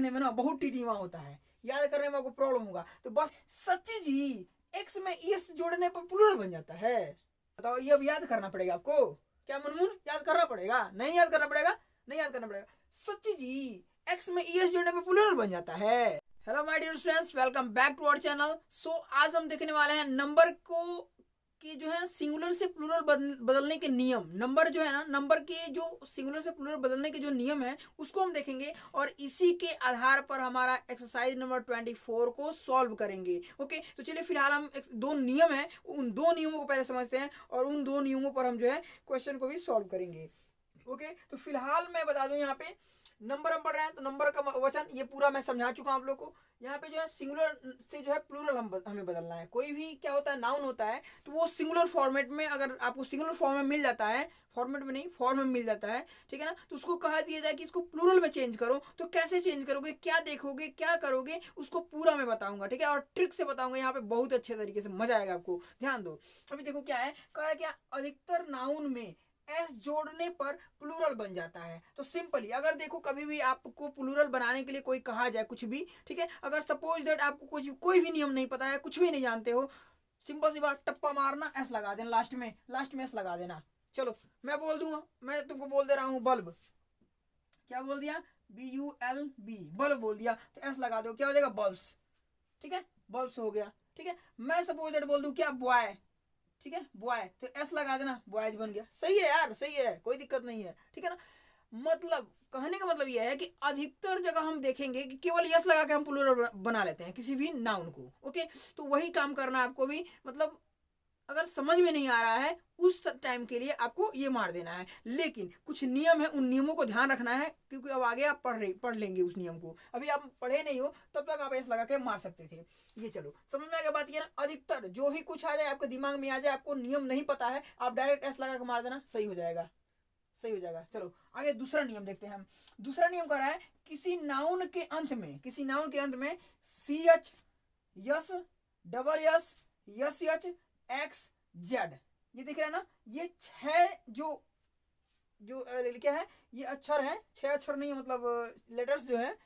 रखने में ना बहुत टीटीमा होता है, याद करने में आपको प्रॉब्लम होगा। तो बस सच्ची जी एक्स में ईएस जोड़ने पर प्लूरल बन जाता है। बताओ, ये अब याद करना पड़ेगा आपको। क्या मुनमुन याद करना पड़ेगा? नहीं याद करना पड़ेगा, नहीं याद करना पड़ेगा। सच्ची जी एक्स में ईएस जोड़ने पर प्लूरल बन जाता है। Hello my dear students, welcome back to our channel. So आज हम देखने वाले हैं नंबर को कि जो है ना सिंगुलर से प्लूरल बदलने के नियम। नंबर जो है ना, नंबर के जो सिंगुलर से प्लूरल बदलने के जो नियम है उसको हम देखेंगे और इसी के आधार पर हमारा एक्सरसाइज नंबर 24 को सॉल्व करेंगे। ओके, तो चलिए फिलहाल हम दो नियम है, उन दो नियमों को पहले समझते हैं और उन दो नियमों पर हम जो है क्वेश्चन को भी सॉल्व करेंगे। ओके, तो फिलहाल मैं बता दूं यहाँ पे नंबर हम पढ़ रहे हैं तो नंबर का वचन ये पूरा मैं समझा चुका हूं आप लोग को। यहाँ पे जो है सिंगुलर से जो है प्लूरल हमें बदलना है। कोई भी क्या होता है, नाउन होता है तो वो सिंगुलर फॉर्मेट में, अगर आपको सिंगुलर फॉर्म में मिल जाता है, फॉर्मेट में नहीं फॉर्म में मिल जाता है, ठीक है ना, तो उसको कहा दिया जाए कि इसको प्लूरल में चेंज करो। तो कैसे चेंज करोगे, क्या देखोगे, क्या करोगे, उसको पूरा मैं बताऊंगा, ठीक है, और ट्रिक से बताऊंगा। यहाँ पे बहुत अच्छे तरीके से मजा आएगा आपको, ध्यान दो। अभी देखो क्या है, कह रहा है क्या, अधिकतर नाउन में एस जोड़ने पर प्लूरल बन जाता है। तो सिंपली अगर देखो कभी भी आपको प्लूरल बनाने के लिए कोई कहा जाए कुछ भी, ठीक है, अगर सपोज दैट आपको कोई भी नियम नहीं पता है, कुछ भी नहीं जानते हो, सिंपल सी बात, टप्पा मारना, एस लगा देना लास्ट में एस लगा देना। चलो मैं बोल दूंगा, मैं तुमको बोल दे रहा हूँ बल्ब, क्या बोल दिया, BULB, बल्ब बोल दिया, तो एस लगा दो, क्या हो जाएगा, बल्ब्स, ठीक है, बल्ब्स हो गया, ठीक है। मैं सपोज दैट बोल दूं क्या, बॉय, ठीक है, बॉय, तो एस लगा देना, बॉयज बन गया। सही है यार, सही है, कोई दिक्कत नहीं है, ठीक है ना। मतलब कहने का मतलब यह है कि अधिकतर जगह हम देखेंगे कि केवल यस लगा के हम प्लूरल बना लेते हैं किसी भी नाउन को। ओके, तो वही काम करना है आपको भी। मतलब अगर समझ में नहीं आ रहा है उस टाइम के लिए आपको ये मार देना है, लेकिन कुछ नियम है, उन नियमों को ध्यान रखना है, क्योंकि अब आगे आप पढ़ लेंगे उस नियम को। अभी आप पढ़े नहीं हो तब तक आप ऐसे लगा के मार सकते थे। ये चलो समझ में आ गया बात। ये ना, अधिकतर जो भी कुछ आ जाए आपके दिमाग में आ जाए, आपको नियम नहीं पता है, आप डायरेक्ट ऐसे लगा के मार देना, सही हो जाएगा, सही हो जाएगा। चलो आगे दूसरा नियम देखते हैं हम। दूसरा नियम कह रहा है किसी नाउन के अंत में, किसी नाउन के अंत में CH, yes, double yes H, x, Z, ये दिख रहा है ना, ये 6 जो क्या है, ये अक्षर है, 6 अक्षर नहीं है, मतलब लेटर्स जो है,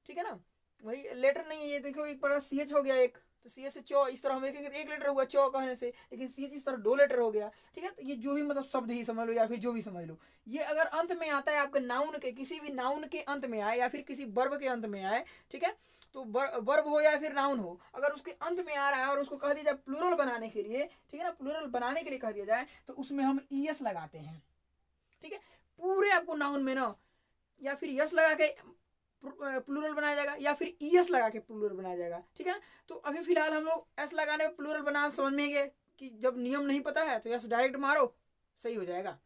ठीक है ना, वही लेटर नहीं है। ये देखो एक बड़ा CH हो गया एक, तो CH से चौ, इस तरह हम देखेंगे तो एक लेटर हुआ चौ कहने से, लेकिन CH इस तरह 2 लेटर हो गया, ठीक है। तो ये जो भी मतलब शब्द ही समझ लो या फिर जो भी समझ लो, ये अगर अंत में आता है आपके नाउन के, किसी भी नाउन के अंत में आए या फिर किसी वर्ब के अंत में आए, ठीक है, तो वर्ब हो या फिर नाउन हो, अगर उसके अंत में आ रहा है और उसको कह दिया जाए प्लूरल बनाने के लिए, ठीक है ना, प्लूरल बनाने के लिए कह दिया जाए, तो उसमें हम ES लगाते हैं, ठीक है। पूरे आपको नाउन में ना या फिर यस लगा के प्लूरल बनाया जाएगा या फिर ES लगा के प्लूरल बनाया जाएगा, ठीक है ना। तो अभी फिलहाल हम लोग एस लगाने में प्लूरल बनाना समझ में गए कि जब नियम नहीं पता है तो यस डायरेक्ट मारो, सही हो जाएगा,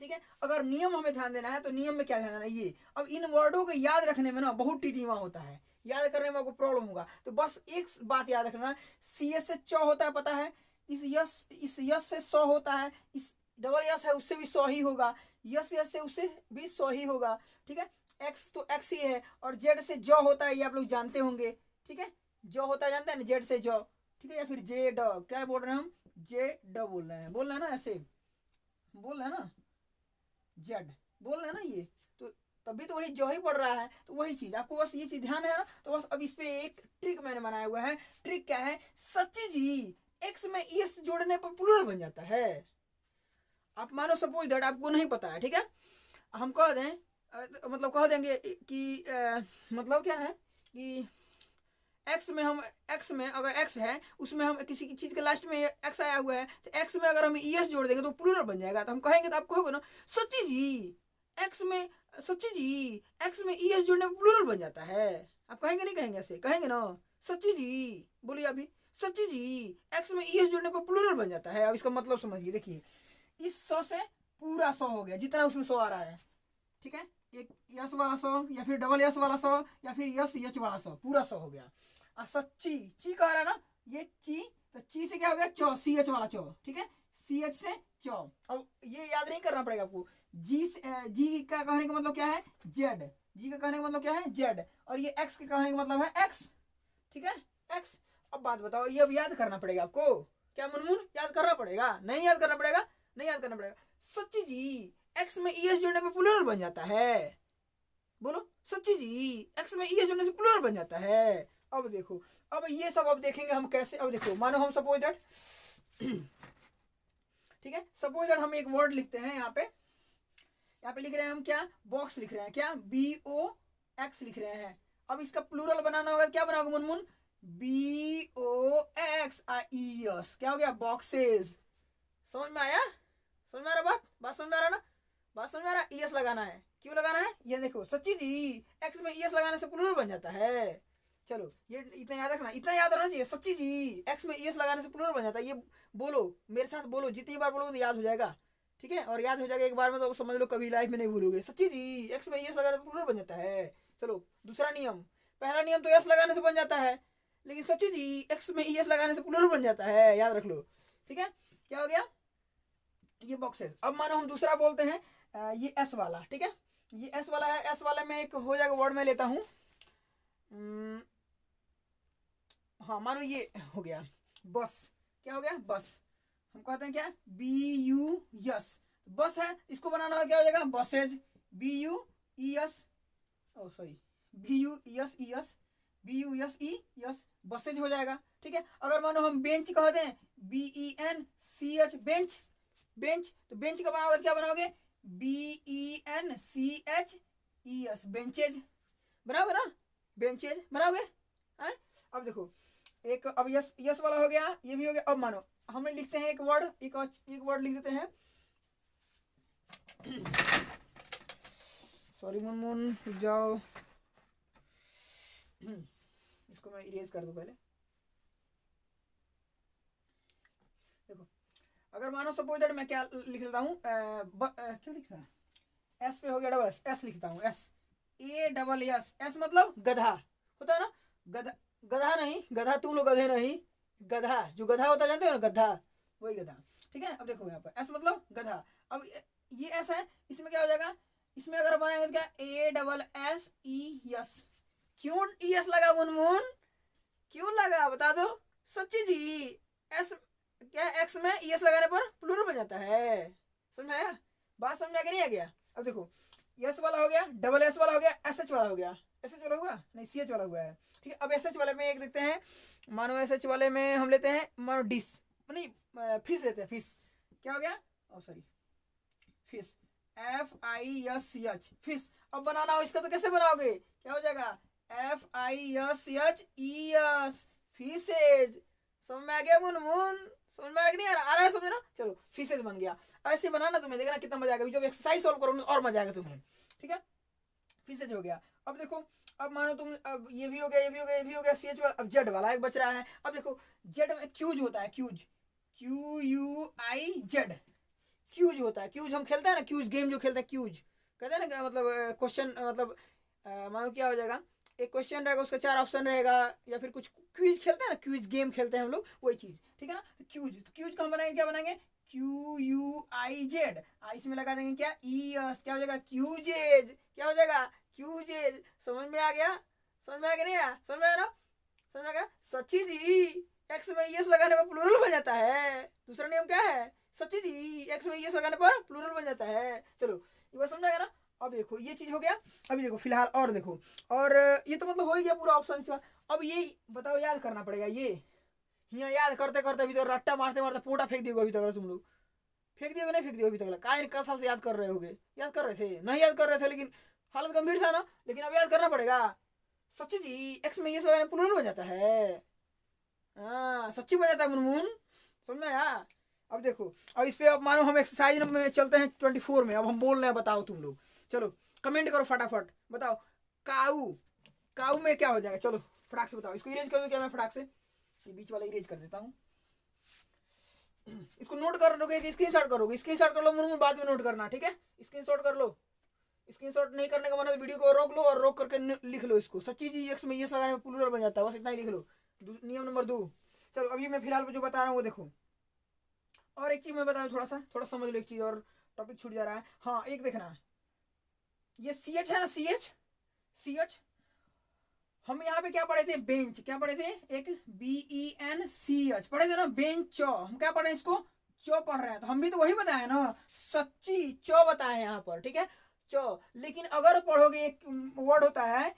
ठीक है। अगर नियम हमें ध्यान देना है तो नियम में क्या ध्यान देना है, ये अब इन वर्डों को याद रखने में ना बहुत टीटीमा होता है, याद करने में आपको प्रॉब्लम होगा। तो बस एक बात याद रखना, CS से चौ होता है पता है, इस यस से 100 होता है, इस डबल यस है उससे भी 100 ही होगा, यस से उससे भी 100 ही होगा, ठीक है। एक्स तो एक्स ही है, और जेड से जॉ होता है, ये आप लोग जानते होंगे, ठीक है, जॉ होता है, जानते हैं ना, जेड से जॉ, ठीक है, या फिर जेड, क्या बोल रहे हैं हम, जेड बोल रहे हैं ना, ऐसे बोल रहे हैं ना, जेड बोल रहे हैं ना, ये तो तभी तो वही जो ही पढ़ रहा है, तो वही चीज आपको बस ये चीज ध्यान है ना। तो बस अब इस पे एक ट्रिक मैंने बनाया हुआ है। ट्रिक क्या है, सच्ची जी एक्स में ES जोड़ने पर प्लूरल बन जाता है। आप मानो सपोज दैट आपको नहीं पता है, ठीक है, हम कह दें मतलब कह देंगे कि मतलब क्या है कि एक्स में अगर एक्स है, उसमें हम किसी की चीज के लास्ट में एक्स आया हुआ है, तो एक्स में अगर हम ES जोड़ देंगे तो प्लूरल बन जाएगा। तो हम कहेंगे, तो आप कहोगे ना, सच्ची जी एक्स में ES जोड़ने पर प्लूरल बन जाता है। आप कहेंगे नहीं कहेंगे, ऐसे कहेंगे ना, सच्ची जी, बोलिए अभी, सच्ची जी एक्स में ES जोड़ने पर प्लूरल बन जाता है। अब इसका मतलब समझिए, देखिए, इस 100 से पूरा 100 हो गया, जितना उसमें 100 आ रहा है, ठीक है, एक यस वाला 100 या फिर डबल यस वाला 100 या फिर यस एच वाला 100, पूरा 100 हो गया। सच्ची ची कह रहा है ना, ये ची, तो ची से क्या हो गया, चौ, CH वाला चौ, ठीक है, CH से चौ। अब ये याद नहीं करना पड़ेगा आपको, जी का कहने का मतलब क्या है, जेड, जी का कहने का मतलब क्या है, जेड, और ये एक्स के कहने का मतलब है एक्स, ठीक है, एक्स। अब बात बताओ, ये अब याद करना पड़ेगा आपको, क्या मुनमुन याद करना पड़ेगा, नहीं याद करना पड़ेगा, नहीं याद करना पड़ेगा। सच्ची जी एक्स में ES जोड़ने पर प्लूरल बन जाता है। बोलो सच्ची जी, एक्स में ई एस जोड़ने से प्लूरल बन जाता है। अब देखो, अब ये सब अब देखेंगे हम कैसे। अब देखो, मानो हम सपोज दैट ठीक है, सपोज दैट हम एक वर्ड लिखते हैं यहाँ पे लिख रहे हैं हम क्या, बॉक्स लिख रहे हैं, क्या BOX लिख रहे हैं। अब इसका प्लूरल बनाना होगा, क्या बनाओगे मुनमुन, BOX IES, क्या हो गया, बॉक्सेस। समझ में आया, समझ में आ रहा बात समझ में आ रहा ना, बात समझ में आ रहा। ES लगाना है, क्यों लगाना है, ये देखो सच्ची जी, एक्स में ES लगाने से प्लूरल बन जाता है। चलो ये इतना याद रखना, इतना याद रहना चाहिए, सच्ची जी एक्स में ES लगाने से प्लूरल बन जाता है। ये बोलो मेरे साथ, बोलो, जितनी बार बोलोगे तो याद हो जाएगा, ठीक है। और याद हो जाएगा एक बार में तो समझ लो कभी लाइफ में नहीं भूलोगे। सच्ची जी एक्स में ES लगाने से प्लूरल बन जाता है। चलो दूसरा नियम, पहला नियम तो S लगाने से बन जाता है, लेकिन सच्ची जी एक्स में ES लगाने से प्लूरल बन जाता है, याद रख लो, ठीक है। क्या हो गया, ये बॉक्सेस। अब मानो हम दूसरा बोलते हैं, ये S वाला, ठीक है, ये S वाला है। S वाले में एक हो जाएगा वर्ड में लेता हूँ, हाँ मानो ये हो गया बस। क्या हो गया, बस। हम कहते हैं क्या, BUS, बस है, इसको बनाना होगा, क्या हो जाएगा, बसेज, BUES, ओ सॉरी, BUSES, बसेज हो जाएगा, ठीक है। अगर मानो हम बेंच कहते हैं, BENCH, बेंच, बेंच, तो बेंच का बनाओगे, क्या बनाओगे, BENCHES, बेंचेज बनाओगे ना, बेंचेज बनाओगे। अब देखो, एक अब यस वाला हो गया, ये भी हो गया। अब मानो हमें लिखते हैं एक वर्ड, एक वर्ड लिख देते हैं, सॉरी मुनमुन जाओ, इसको मैं इरेज कर दूं पहले। देखो, अगर मानो सपोज दैट मैं क्या लिख लेता हूँ, क्या लिखता है, S पे हो गया डबल S लिखता हूँ, SASS मतलब गधा होता है ना, गधा नहीं, गधा तुम लोग गधे नहीं, गधा जो गधा होता है जानते हो ना, गधा, वही गधा, ठीक है। अब देखो यहाँ पर S मतलब गधा। अब ये S है, इसमें क्या हो जाएगा, इसमें अगर बनाएंगे तो क्या, ASSES, क्यों ES लगा मुनमुन, क्यों लगा बता दो, सच्ची जी S क्या, एक्स में ES लगाने पर प्लूरल बन जाता है। समझ में आया, बात समझ में आ नहीं आ गया। अब देखो, S वाला हो गया, डबल S वाला हो गया, SH वाला हो गया, SH वाला हुआ नहीं, CH वाला हुआ है, ठीक है। अब SH वाले में एक देखते हैं, मानो SH वाले में हम लेते हैं, मानो डिश नहीं, फिश लेते हैं, फिश, क्या हो गया, ओ सॉरी, फिश, FISH, फिश। अब बनाना हो इसका तो कैसे बनाओगे, क्या हो जाएगा, FISHES, फिशेज। समझ में आ गया मुनमुन, समझ में आ रहा नहीं, आ रहा है समझ ना। चलो फिशेज बन गया, ऐसे बनाना, तुम्हें देखना कितना मजा आएगा, जब एक्सरसाइज सॉल्व करोगे और मजा आएगा तुम्हें, ठीक है। फिशेज हो गया। अब देखो, अब मानो तुम, अब ये भी हो गया, ये भी हो गया, ये भी हो गया, CH वाला। अब जेड वाला एक बच रहा है। अब देखो, जेड में क्यूज होता है, क्यूज, QUIZ, क्यूज होता है। क्यूज हम खेलते हैं ना, क्यूज गेम जो खेलते हैं, क्यूज कहते हैं ना, मतलब क्वेश्चन, मतलब मानो क्या हो जाएगा, एक क्वेश्चन रहेगा, उसका 4 ऑप्शन रहेगा, या फिर कुछ क्विज खेलते हैं ना, क्विज गेम खेलते हैं हम लोग, वही चीज, ठीक है ना। तो क्यूज का हम बनाएंगे, क्या बनाएंगे, QUIZ, इसमें लगा देंगे क्या, ES, क्या हो जाएगा, क्यूजेज, क्या हो जाएगा, क्यूजेज। समझ में आ गया, समझ में आ गया नहीं आया, समझ में आया ना, समझ में आ गया। सच्ची जी एक्स में ES लगाने पर प्लूरल बन जाता है। दूसरा नियम क्या है, सच्ची जी एक्स में ES लगाने पर प्लूरल बन जाता है। चलो ये बात समझ में आ गया ना। अब देखो ये चीज हो गया। अभी देखो फिलहाल और देखो, और ये तो मतलब हो ही गया पूरा ऑप्शन का। अब ये बताओ, याद करना पड़ेगा। ये यहाँ याद करते करते अभी तो रट्टा मारते मारते पोटा फेंक दियोगे अभी तक, तुम लोग फेंक दियोगे, नहीं फेंक दियो अभी तक, काय साल से याद कर रहे होगे, याद कर रहे थे, नहीं याद कर रहे थे, लेकिन हालत गंभीर था ना, लेकिन अब याद करना पड़ेगा। सच्ची जी एक्स में ES लगाने प्लूरल बन जाता है, हाँ सच्ची बन जाता है मुनमुन, समझ में आया। अब देखो, अब इस पे अब मानो हम एक्सरसाइज में चलते हैं 24 में। अब हम बोल रहे हैं, बताओ तुम लोग, चलो कमेंट करो फटाफट, बताओ काऊ, काऊ में क्या हो जाएगा, चलो फटाक से बताओ। इसको इरेज कर दो क्या मैं फटाक से, ये बीच वाला इरेज कर देता हूँ। इसको नोट कर लोगे कि स्क्रीनशॉट करोगे, स्क्रीनशॉट कर लो मुनमुन, बाद में नोट करना, ठीक है, स्क्रीनशॉट कर लो। स्क्रीनशॉट नहीं करने का मन है तो वीडियो को रोक लो और रोक करके लिख लो इसको। सच्ची जी एक्स में ES लगाने में प्लूरल बन जाता है, बस इतना ही लिख लो। नियम नंबर 2। चलो अभी मैं फिलहाल जो बता रहा हूँ वो देखो। और एक चीज मैं बताऊँ, थोड़ा समझ लो एक चीज, और टॉपिक छूट जा रहा है। हाँ एक देखना, ये CH है ना, CH हम यहाँ पे क्या पढ़े थे, बेंच, क्या पढ़े थे, एक BENCH पढ़े थे ना, बेंच। हम क्या पढ़े, इसको चो पढ़ रहे हैं, तो हम भी तो वही बताए ना, सच्ची चो बताए यहाँ पर, ठीक है। च। लेकिन अगर पढ़ोगे एक वर्ड होता है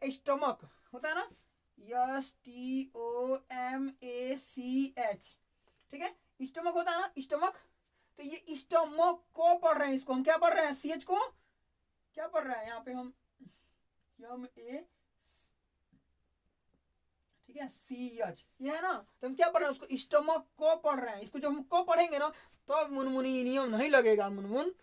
स्टमक, होता है ना, STOMACH, ठीक है, स्टमक होता है ना, स्टमक। तो ये स्टमक को पढ़ रहे हैं, इसको हम क्या पढ़ रहे हैं, CH को क्या पढ़ रहे हैं यहाँ पे हम, MA, ठीक है, CH, ये है ना। तो हम क्या पढ़ रहे हैं, उसको स्टमक को पढ़ रहे हैं। इसको जब हम को पढ़ेंगे ना तो मुनमुनी नियम नहीं लगेगा, मुनमुन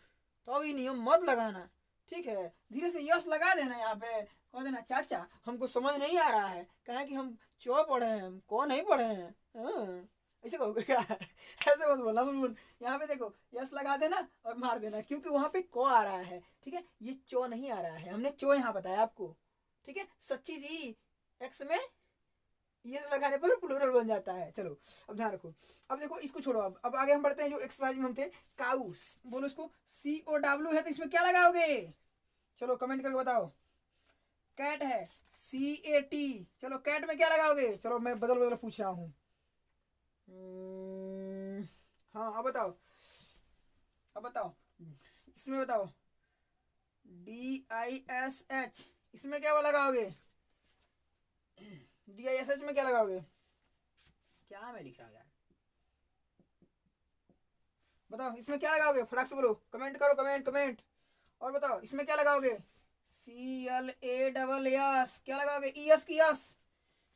तो ये नियम मत लगाना, ठीक है। धीरे से यस लगा देना, यहाँ पे कह देना चाचा हमको समझ नहीं आ रहा है, कहा कि हम चो पढ़े हैं, हम को नहीं पढ़े हैं, ऐसे कहोगे क्या? ऐसे मत बोलना मुनमुन। यहाँ पे देखो यस लगा देना और मार देना, क्योंकि वहां पे को आ रहा है, ठीक है, ये चो नहीं आ रहा है, हमने चो यहाँ बताया आपको, ठीक है। सच्ची जी एक्स में ये लगाने पर प्लूरल बन जाता है। चलो अब ध्यान रखो। अब देखो इसको छोड़ो, अब आगे हम बढ़ते हैं जो एक्सरसाइज में हम थे। काउस, बोलो इसको, COW है तो इसमें क्या लगाओगे, चलो कमेंट करके बताओ। कैट है CAT, चलो कैट में क्या लगाओगे, चलो मैं बदल बदल पूछ रहा हूँ। हाँ अब बताओ, अब बताओ, इसमें बताओ DISH, इसमें क्या लगाओगे, DISH में क्या लगाओगे, क्या मैं लिख रहा हूँ यार, बताओ इसमें क्या लगाओगे, फटाक से बोलो, कमेंट करो, कमेंट। और बताओ इसमें क्या लगाओगे, CLASS, क्या लगाओगे, ES की यस,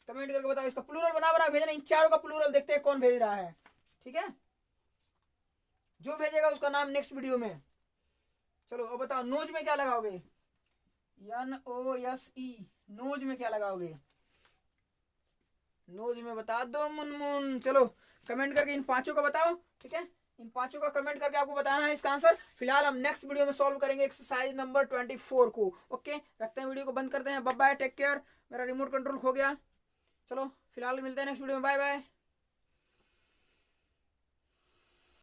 कमेंट करके बताओ। इसका प्लूरल बना भेजना, इन चारों का प्लूरल देखते हैं कौन भेज रहा है, ठीक है। जो भेजेगा उसका नाम नेक्स्ट वीडियो में। चलो अब बताओ नोज में क्या लगाओगे, NOSE, नोज में क्या लगाओगे, नोज में बता दो मुनमुन। चलो कमेंट करके इन पांचों का बताओ, ठीक है, इन पांचों का कमेंट करके आपको बताना है इसका आंसर। फिलहाल हम नेक्स्ट वीडियो में सॉल्व करेंगे एक्सरसाइज नंबर 24 को। ओके, रखते हैं, वीडियो को बंद करते हैं। Bye bye, take care. मेरा रिमोट कंट्रोल खो गया। चलो फिलहाल मिलते हैं नेक्स्ट वीडियो में, बाय बाय।